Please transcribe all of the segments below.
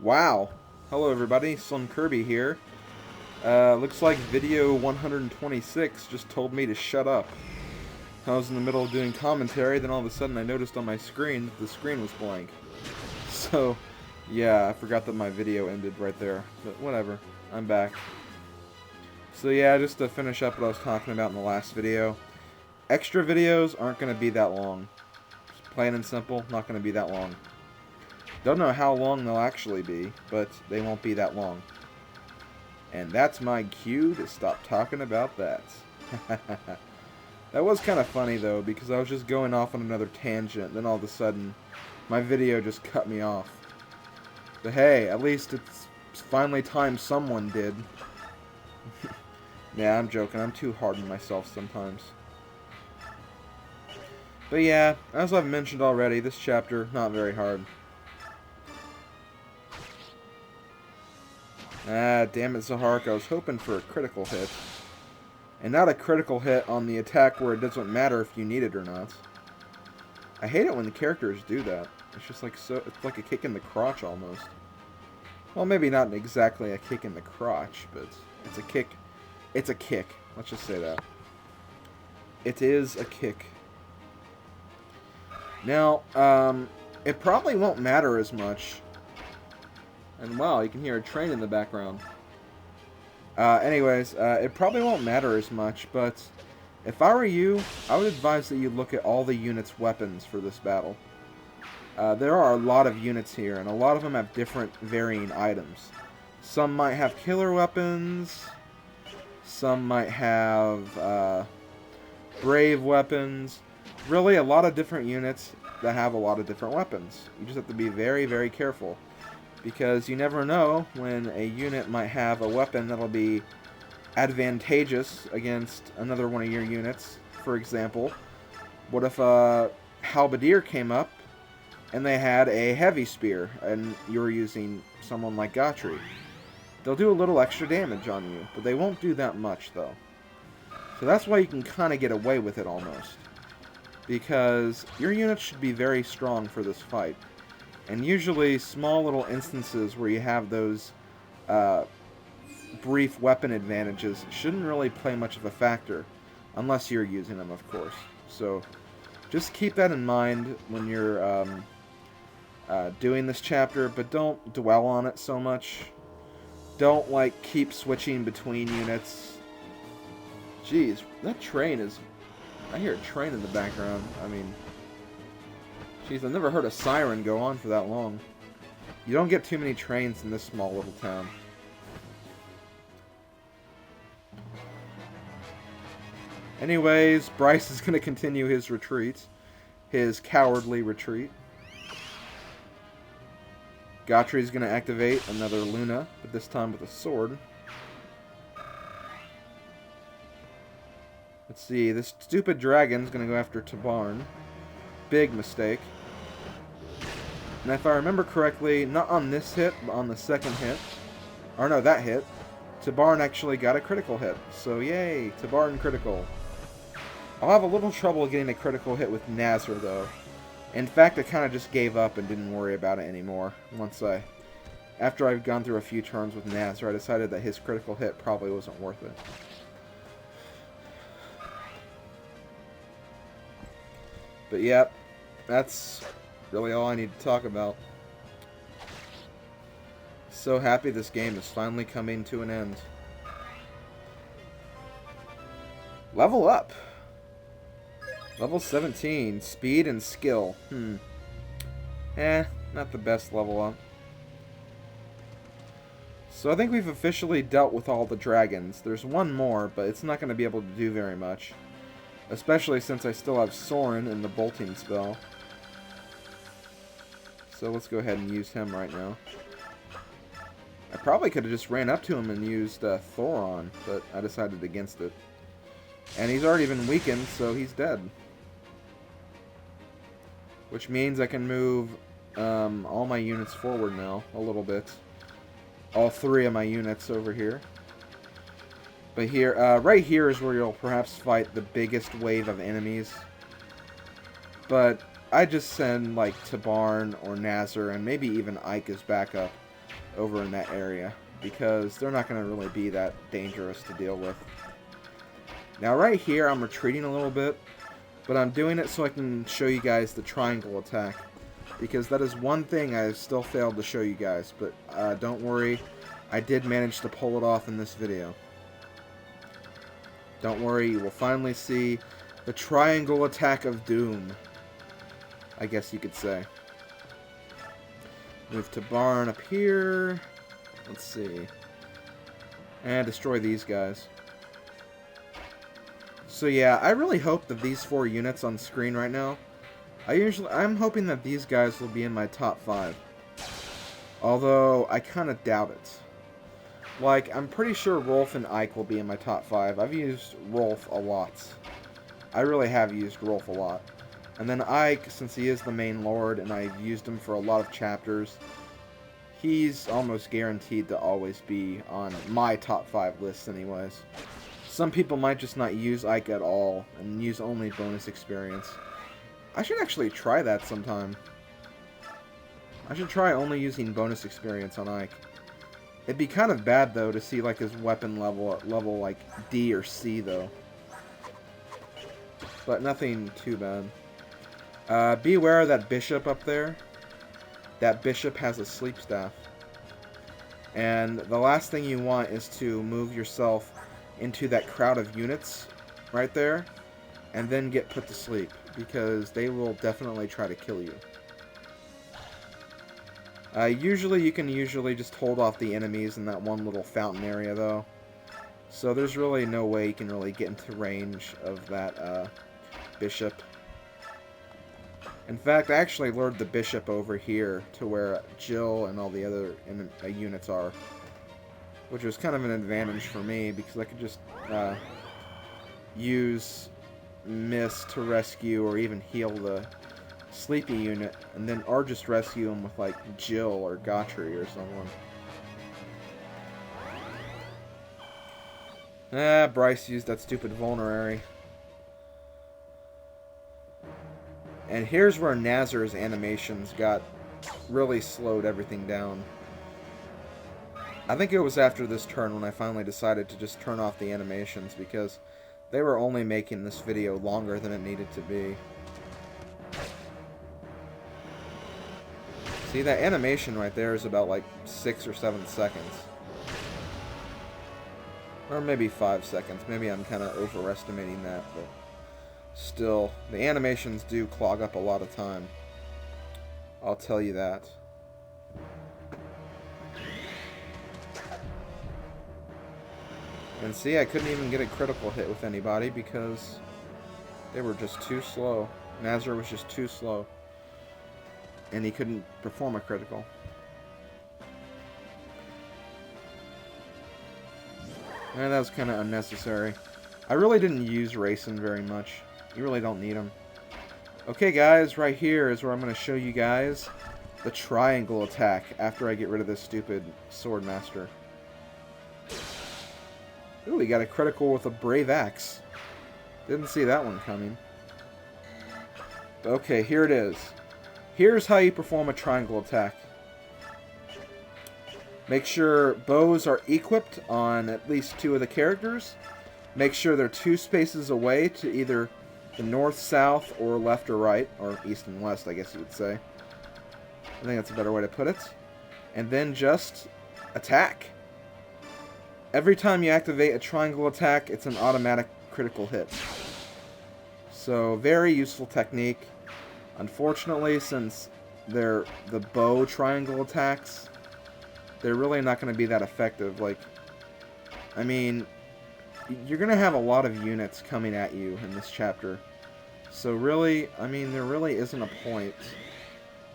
Wow. Hello everybody, SlimKirby here. Looks like video 126 just told me to shut up. I was in the middle of doing commentary, then all of a sudden I noticed on my screen that the screen was blank. So, yeah, I forgot that my video ended right there. But whatever, I'm back. So yeah, just to finish up what I was talking about in the last video. Extra videos aren't going to be that long. Just plain and simple, not going to be that long. Don't know how long they'll actually be, but they won't be that long. And that's my cue to stop talking about that. That was kind of funny though, because I was just going off on another tangent, then all of a sudden, my video just cut me off. But hey, at least it's finally time someone did. Yeah, I'm joking, I'm too hard on myself sometimes. But yeah, as I've mentioned already, this chapter, not very hard. Ah, damn it, Zahark, I was hoping for a critical hit. And not a critical hit on the attack where it doesn't matter if you need it or not. I hate it when the characters do that. It's just like it's like a kick in the crotch almost. Well, maybe not exactly a kick in the crotch, but it's a kick. It's a kick. Let's just say that. It is a kick. Now, it probably won't matter as much. And wow, you can hear a train in the background. Anyways, it probably won't matter as much, but if I were you, I would advise that you look at all the units' weapons for this battle. There are a lot of units here, and a lot of them have different varying items. Some might have killer weapons, some might have brave weapons. Really, a lot of different units that have a lot of different weapons. You just have to be very, very careful. Because you never know when a unit might have a weapon that'll be advantageous against another one of your units. For example, what if a halberdier came up and they had a heavy spear and you were using someone like Gotri? They'll do a little extra damage on you, but they won't do that much though. So that's why you can kind of get away with it almost. Because your unit should be very strong for this fight. And usually, small little instances where you have those brief weapon advantages shouldn't really play much of a factor, unless you're using them, of course. So, just keep that in mind when you're doing this chapter, but don't dwell on it so much. Don't, like, keep switching between units. Jeez, that train is... I hear a train in the background. I mean... Jeez, I've never heard a siren go on for that long. You don't get too many trains in this small little town. Anyways, Bryce is going to continue his retreat. His cowardly retreat. Gotri is going to activate another Luna, but this time with a sword. Let's see, this stupid dragon's going to go after Tabarn. Big mistake. And if I remember correctly, not on this hit, but on the second hit, or no, that hit, Tabarn actually got a critical hit. So yay, Tabarn critical. I'll have a little trouble getting a critical hit with Nazar though. In fact, I kind of just gave up and didn't worry about it anymore. After I've gone through a few turns with Nazar, I decided that his critical hit probably wasn't worth it. But yep, that's really all I need to talk about. So happy this game is finally coming to an end. Level up. Level 17. Speed and skill. Not the best level up. So I think we've officially dealt with all the dragons. There's one more, but it's not going to be able to do very much. Especially since I still have Soren in the bolting spell. So let's go ahead and use him right now. I probably could have just ran up to him and used Thoron, but I decided against it. And he's already been weakened, so he's dead. Which means I can move all my units forward now, a little bit. All three of my units over here. But here, right here is where you'll perhaps fight the biggest wave of enemies. But I just send like Tabarn or Nazar and maybe even Ike as backup. over in that area, because they're not going to really be that dangerous to deal with. Now right here, I'm retreating a little bit, but I'm doing it so I can show you guys the triangle attack, because that is one thing I still failed to show you guys, but don't worry, I did manage to pull it off in this video. Don't worry, you will finally see the triangle attack of doom, I guess you could say. Move to barn up here. Let's see. And destroy these guys. So yeah, I really hope that these 4 units on screen right now, I'm hoping that these guys will be in my top 5. Although, I kind of doubt it. Like, I'm pretty sure Rolf and Ike will be in my top 5. I've used Rolf a lot. I really have used Rolf a lot. And then Ike, since he is the main lord, and I've used him for a lot of chapters, he's almost guaranteed to always be on my top 5 lists anyways. Some people might just not use Ike at all, and use only bonus experience. I should actually try that sometime. I should try only using bonus experience on Ike. It'd be kind of bad, though, to see, like, his weapon level at level, like, D or C, though. But nothing too bad. Beware of that bishop up there. That bishop has a sleep staff. And the last thing you want is to move yourself into that crowd of units right there, and then get put to sleep, because they will definitely try to kill you. Usually you can just hold off the enemies in that one little fountain area, though. So there's really no way you can really get into range of that bishop. In fact, I actually lured the bishop over here to where Jill and all the other units are, which was kind of an advantage for me, because I could just use Mist to rescue or even heal the sleepy unit, and then or just rescue him with like Jill or Gotri or someone. Bryce used that stupid vulnerary. And here's where Nazar's animations really slowed everything down. I think it was after this turn when I finally decided to just turn off the animations, because they were only making this video longer than it needed to be. See, that animation right there is about like 6 or 7 seconds. Or maybe 5 seconds. Maybe I'm kind of overestimating that, but still, the animations do clog up a lot of time. I'll tell you that. And see, I couldn't even get a critical hit with anybody because they were just too slow. Nazar was just too slow. And he couldn't perform a critical. And that was kind of unnecessary. I really didn't use Racing very much. You really don't need him. Okay guys, right here is where I'm going to show you guys the triangle attack after I get rid of this stupid Swordmaster. Ooh, we got a critical with a Brave Axe. Didn't see that one coming. Okay, here it is. Here's how you perform a triangle attack. Make sure bows are equipped on at least 2 of the characters. Make sure they're 2 spaces away to either the north, south, or left or right, or east and west, I guess you would say. I think that's a better way to put it. And then just attack. Every time you activate a triangle attack, it's an automatic critical hit. So, very useful technique. Unfortunately, since they're the bow triangle attacks, they're really not going to be that effective. Like, I mean, you're going to have a lot of units coming at you in this chapter. So really, I mean, there really isn't a point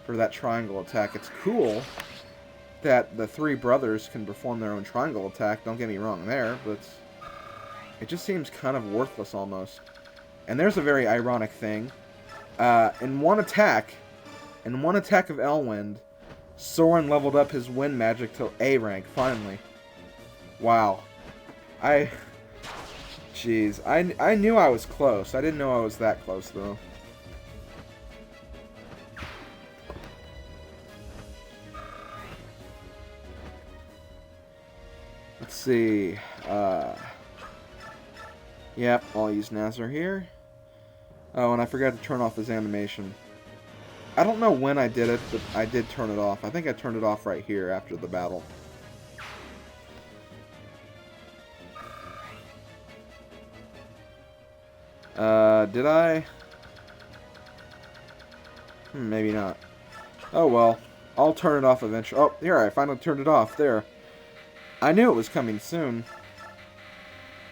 for that triangle attack. It's cool that the 3 brothers can perform their own triangle attack, don't get me wrong there, but it just seems kind of worthless almost. And there's a very ironic thing. In one attack of Elwind, Soren leveled up his wind magic to A rank, finally. Wow. Jeez, I knew I was close. I didn't know I was that close, though. Let's see. Yep, I'll use Nazar here. Oh, and I forgot to turn off his animation. I don't know when I did it, but I did turn it off. I think I turned it off right here after the battle. Did I? Maybe not. Oh well. I'll turn it off eventually. Oh, here, I finally turned it off. There. I knew it was coming soon.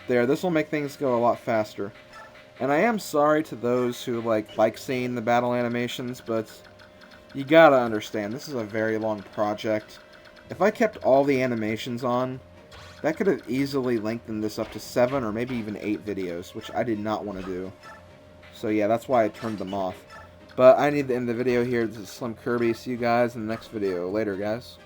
There, this will make things go a lot faster. And I am sorry to those who like seeing the battle animations, but you gotta understand, this is a very long project. If I kept all the animations on, that could have easily lengthened this up to 7 or maybe even 8 videos, which I did not want to do. So yeah, that's why I turned them off. But I need to end the video here. This is SlimKirby. See you guys in the next video. Later, guys.